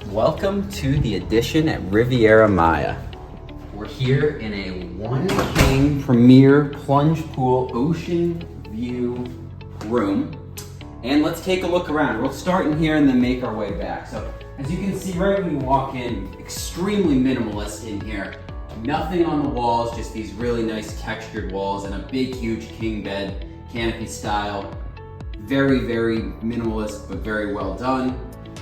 Welcome to the addition at Riviera Maya. We're here in a one king premier plunge pool ocean view room. And let's take a look around. We'll start in here and then make our way back. So as you can see right when you walk in, extremely minimalist in here. Nothing on the walls, just these really nice textured walls and a big, huge king bed, canopy style. Very, very minimalist, but very well done.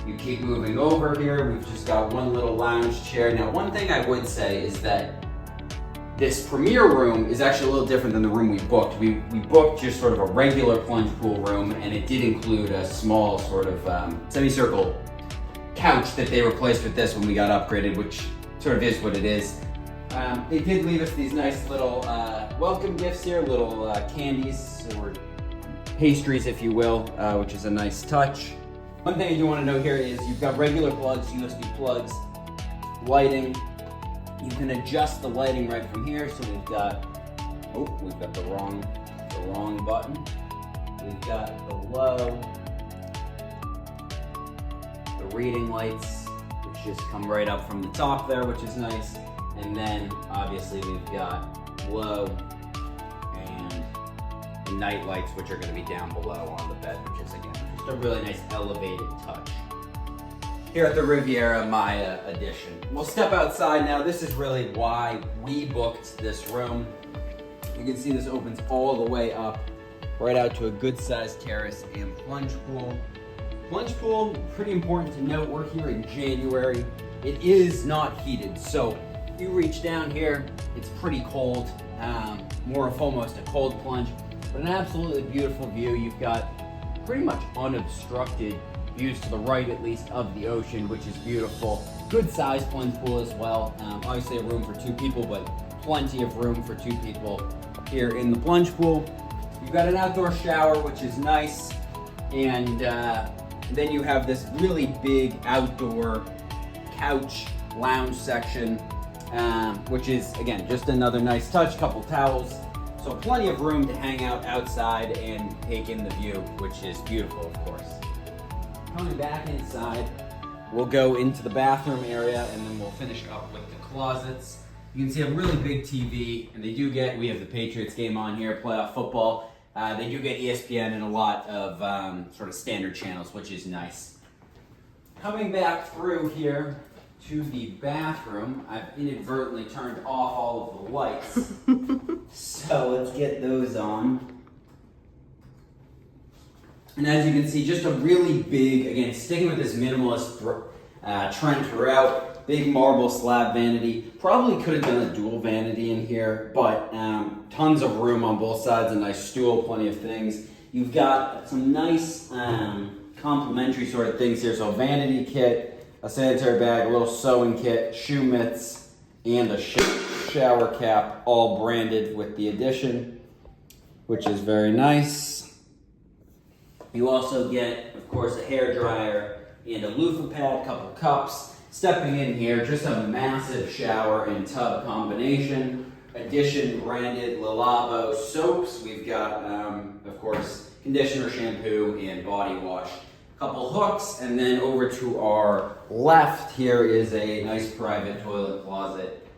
You keep moving over here, we've just got one little lounge chair. Now, one thing I would say is that this premier room is actually a little different than the room we booked. We booked just sort of a regular plunge pool room, and it did include a small sort of semicircle couch that they replaced with this when we got upgraded, which sort of is what it is. They did leave us these nice little welcome gifts here, little candies or pastries, if you will, which is a nice touch. One thing I do want to know here is you've got regular plugs, USB plugs, lighting. You can adjust the lighting right from here. So we've got the wrong button. We've got the low, the reading lights, which just come right up from the top there, which is nice. And then obviously we've got low and the night lights, which are going to be down below on the bed, which is again just a really nice elevated touch here at the Riviera Maya edition. We'll step outside now. This is really why we booked this room. You can see this opens all the way up right out to a good sized terrace and plunge pool. Plunge pool, pretty important to note, we're here in January. It is not heated, so you reach down here, it's pretty cold, more of almost a cold plunge, but an absolutely beautiful view. You've got pretty much unobstructed views to the right, at least, of the ocean, which is beautiful. Good sized plunge pool as well. Obviously a room for two people, but plenty of room for two people here in the plunge pool. You've got an outdoor shower, which is nice, and then you have this really big outdoor couch lounge section, which is, again, just another nice touch, couple towels. So plenty of room to hang out outside and take in the view, which is beautiful, of course. Coming back inside, we'll go into the bathroom area and then we'll finish up with the closets. You can see a really big TV, and we have the Patriots game on here, playoff football. They do get ESPN and a lot of sort of standard channels, which is nice. Coming back through here to the bathroom, I've inadvertently turned off all of the lights. So let's get those on. And as you can see, just a really big, again, sticking with this minimalist trend throughout, big marble slab vanity. Probably could have done a dual vanity in here, but tons of room on both sides, a nice stool, plenty of things. You've got some nice complementary sort of things here. So a vanity kit, a sanitary bag, a little sewing kit, shoe mitts, and a shower cap, all branded with the addition, which is very nice. You also get, of course, a hair dryer and a loofah pad, couple cups. Stepping in here, just a massive shower and tub combination. Addition branded Labo soaps. We've got, of course, conditioner, shampoo, and body wash. Couple hooks, and then over to our left here is a nice private toilet closet.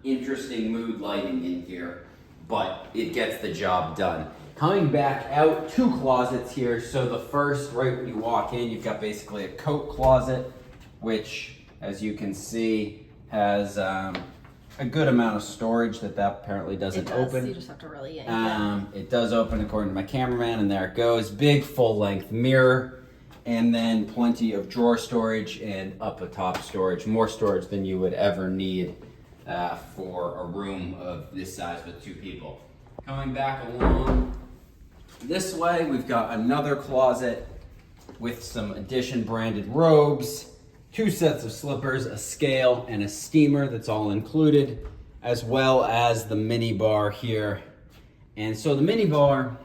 Interesting mood lighting in here, but it gets the job done. Coming back out, two closets here. So the first, right when you walk in, you've got basically a coat closet, which, as you can see, has a good amount of storage that apparently doesn't open. You just have to really yank it. It does open according to my cameraman, and there it goes. Big full-length mirror. And then plenty of drawer storage and up atop storage, more storage than you would ever need for a room of this size with two people. Coming back along this way, we've got another closet with some addition branded robes, two sets of slippers, a scale, and a steamer that's all included, as well as the mini bar here. And so the mini bar,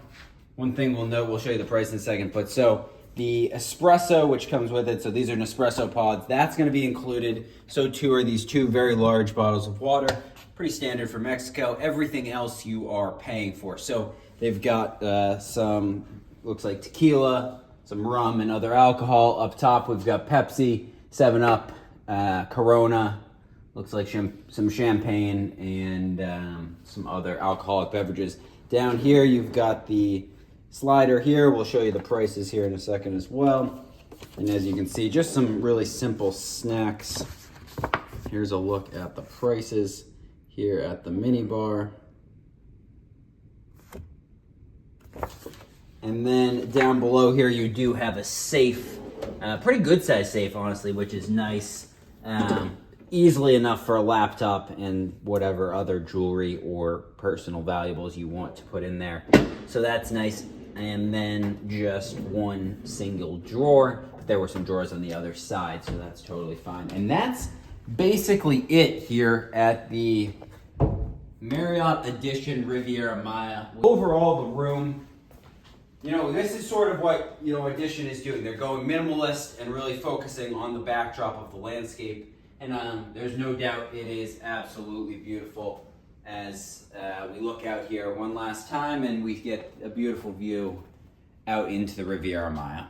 one thing we'll note, we'll show you the price in a second, but so the espresso, which comes with it, so these are Nespresso pods, that's going to be included. So too are these two very large bottles of water. Pretty standard for Mexico. Everything else you are paying for. So they've got some, looks like tequila, some rum and other alcohol. Up top, we've got Pepsi, 7-Up, Corona, looks like some champagne, and some other alcoholic beverages. Down here, you've got the slider here. We'll show you the prices here in a second as well. And as you can see, just some really simple snacks. Here's a look at the prices here at the mini bar. And then down below here, you do have a safe, pretty good size safe, honestly, which is nice. Easily enough for a laptop and whatever other jewelry or personal valuables you want to put in there. So that's nice. And then just one single drawer. There were some drawers on the other side, so that's totally fine. And that's basically it here at the Marriott Edition Riviera Maya. Overall, the room, you know, this is sort of what, you know, Edition is doing. They're going minimalist and really focusing on the backdrop of the landscape. And there's no doubt it is absolutely beautiful as we look out here one last time and we get a beautiful view out into the Riviera Maya.